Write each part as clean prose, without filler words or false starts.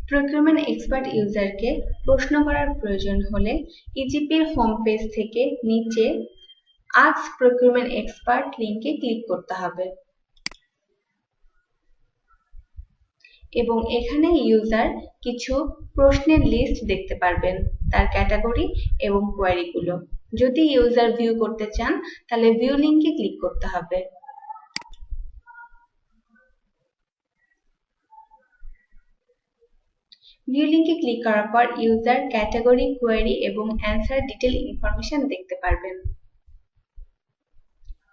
Procurement expert ইউজারকে প্রশ্ন করার প্রয়োজন হলে ইজিপির হোম পেজ থেকে নিচে আস্ক প্রকিউরমেন্ট এক্সপার্ট লিংকে ক্লিক করতে হবে এবং এখানে ইউজার কিছু প্রশ্নের লিস্ট দেখতে পারবেন, তার ক্যাটাগরি এবং কোয়েরিগুলো। যদি ইউজার ভিউ করতে চান তাহলে ভিউ লিংকে ক্লিক করতে হবে। ভিউ লিংকে ক্লিক করার পর ইউজার ক্যাটাগরি, কোয়েরি এবং অ্যান্সার ডিটেল ইনফরমেশন দেখতে পারবেন।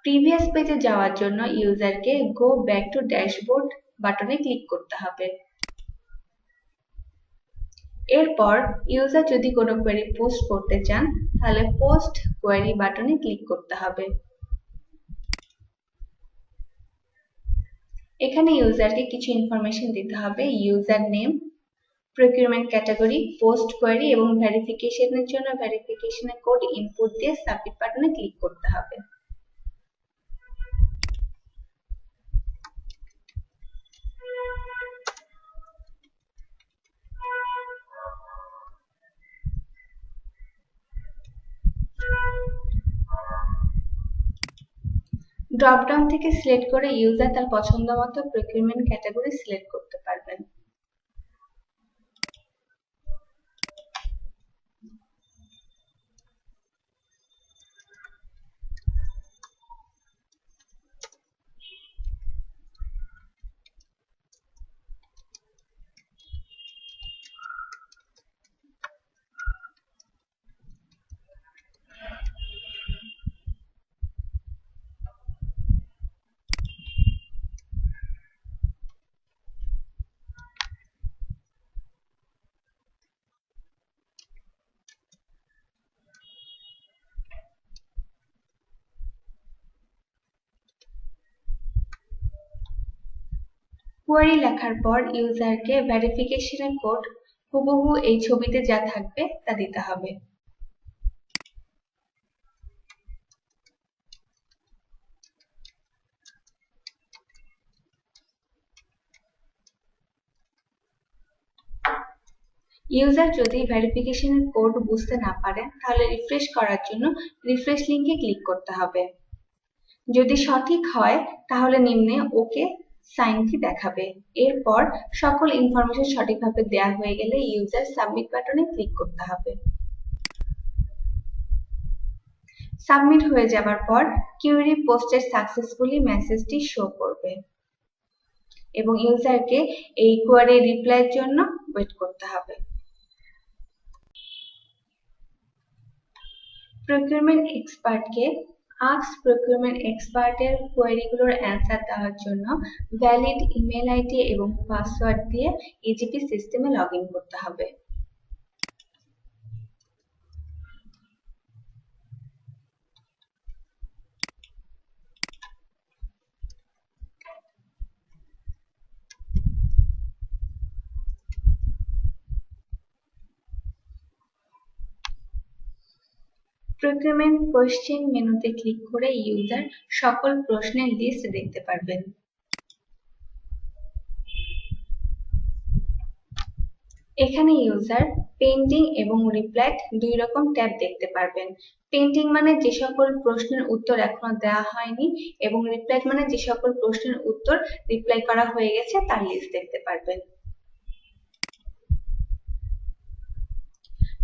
প্রিভিয়াস পেজে যাওয়ার জন্য ইউজারকে গো ব্যাক টু ড্যাশবোর্ড বাটনে ক্লিক করতে হবে। এরপর ইউজার যদি কোনো কোয়েরি পোস্ট করতে চান তাহলে পোস্ট কোয়েরি বাটনে ক্লিক করতে হবে। এখানে ইউজারকে কিছু ইনফরমেশন দিতে হবে, user name, procurement category, post query এবং ভেরিফিকেশনের জন্য ভেরিফিকেশনের কোড ইনপুট দিয়ে সাবমিট বাটনে ক্লিক করতে হবে। ড্রপডাউন থেকে সিলেক্ট করে ইউজার তার পছন্দ মতো প্রকিউরমেন্ট ক্যাটাগরি সিলেক্ট করতে পারবেন। কোয়েরি লেখার পর ইউজারকে ভেরিফিকেশনের কোড হুবহু এই ছবিতে যা থাকবে তা দিতে হবে। ইউজার যদি ভেরিফিকেশনের কোড বুঝতে না পারেন তাহলে রিফ্রেশ করার জন্য রিফ্রেশ লিংকে ক্লিক করতে হবে। যদি সঠিক হয় তাহলে নিম্নে ওকে সাইন কি দেখাবে। এরপর সকল ইনফরমেশন সঠিকভাবে দেয়া হয়ে গেলে ইউজার সাবমিট বাটনে ক্লিক করতে হবে। সাবমিট হয়ে যাবার পর কিউরি পোস্টেড সাকসেসফুলি মেসেজটি শো করবে এবং ইউজারকে এই কোয়েরি রিপ্লাইয়ের জন্য ওয়েট করতে হবে। প্রকিউরমেন্ট এক্সপার্টকে আস্ক প্রকিউরমেন্ট এক্সপার্টের কোয়েরিগুলোর অ্যান্সার দেওয়ার জন্য ভ্যালিড ইমেল আইডি এবং পাসওয়ার্ড দিয়ে ইজিপি সিস্টেমে লগ ইন করতে হবে। প্রকিউরমেন্ট কোয়েশ্চেন মেনুতে ক্লিক করে ইউজার সকল প্রশ্নের লিস্ট দেখতে পারবেন। এখানে ইউজার পেন্ডিং এবং রিপ্লাইড দুই রকম ট্যাব দেখতে পারবেন। পেন্ডিং মানে যে সকল প্রশ্নের উত্তর এখনো দেওয়া হয়নি এবং রিপ্লাইড মানে যে সকল প্রশ্নের উত্তর রিপ্লাই করা হয়ে গেছে তার লিস্ট দেখতে পারবেন।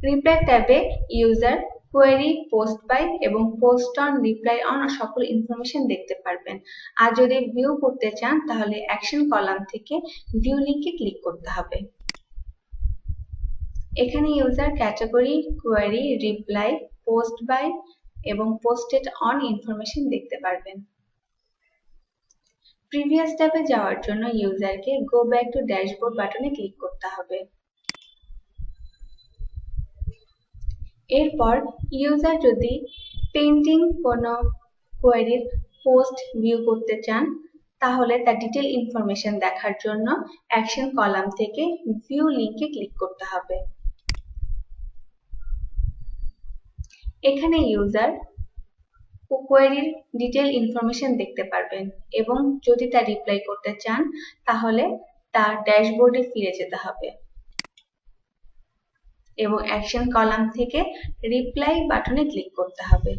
রিপ্লাই ট্যাবে ইউজার কোয়েরি, পোস্ট বাই এবং পোস্ট অন, রিপ্লাই অন সকল ইনফরমেশন দেখতে পারবেন। আর যদি ভিউ করতে চান তাহলে অ্যাকশন কলাম থেকে ভিউ লিংকে ক্লিক করতে হবে। এখানে user category, query, reply, post by এবং পোস্টেড অন ইনফরমেশন দেখতে পারবেন। প্রিভিয়াস ট্যাবে যাওয়ার জন্য ইউজারকে গো ব্যাক টু ড্যাশবোর্ড বাটনে ক্লিক করতে হবে। এরপর ইউজার যদি পেন্ডিং কোনো কোয়েরির পোস্ট ভিউ করতে চান তাহলে তার ডিটেল ইনফরমেশন দেখার জন্য অ্যাকশন কলাম থেকে ভিউ লিংকে ক্লিক করতে হবে। এখানে ইউজার কোয়েরির ডিটেল ইনফরমেশন দেখতে পারবেন এবং যদি তা রিপ্লাই করতে চান তাহলে তার ড্যাশবোর্ডে ফিরে যেতে হবে। এবং অ্যাকশন কলাম থেকে রিপ্লাই বাটনে ক্লিক করতে হবে।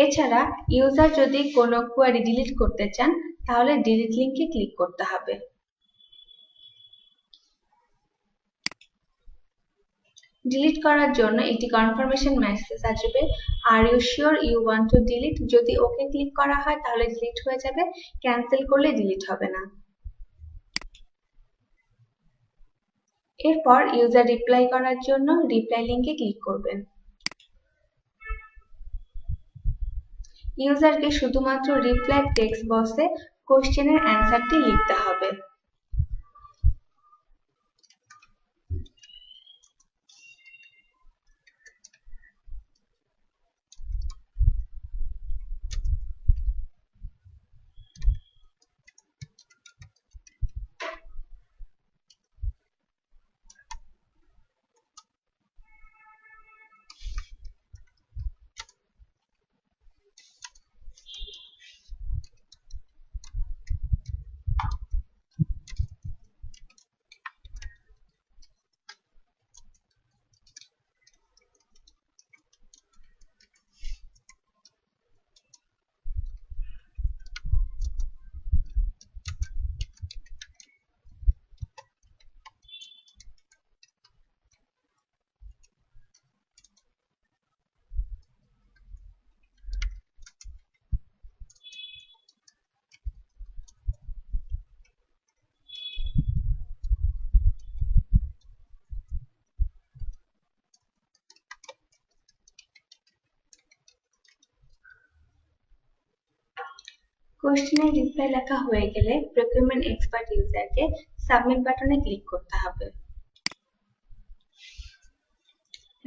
এছাড়া ইউজার যদি কোনো কোয়েরি ডিলিট করতে চান তাহলে ডিলিট লিংকে ক্লিক করতে হবে। ডিলিট করার জন্য একটি কনফার্মেশন মেসেজ আসবে, are you sure you want to delete. যদি ওকে ক্লিক করা হয় তাহলে ডিলিট হয়ে যাবে, ক্যান্সেল করলে ডিলিট হবে না। এরপর ইউজার রিপ্লাই করার জন্য রিপ্লাই লিংকে ক্লিক করবেন। ইউজারকে শুধুমাত্র রিপ্লাই টেক্সট বক্সে কোশ্চেনের অ্যান্সারটি লিখতে হবে। কোশ্চেনের রিপ্লাই লেখা হয়ে গেলে প্রকিউরমেন্ট এক্সপার্ট ইউজারকে সাবমিট বাটনে ক্লিক করতে হবে।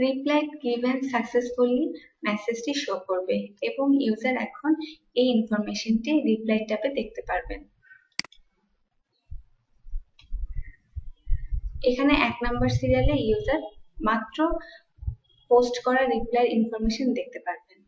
রিপ্লাই গিভেন সাকসেসফুলি মেসেজটি শো করবে এবং ইউজার এখন এই ইনফরমেশনটি রিপ্লাই ট্যাবে দেখতে পারবেন। এখানে 1 নম্বর সিরিয়ালে ইউজার মাত্র পোস্ট করা রিপ্লাই ইনফরমেশন দেখতে পারবেন।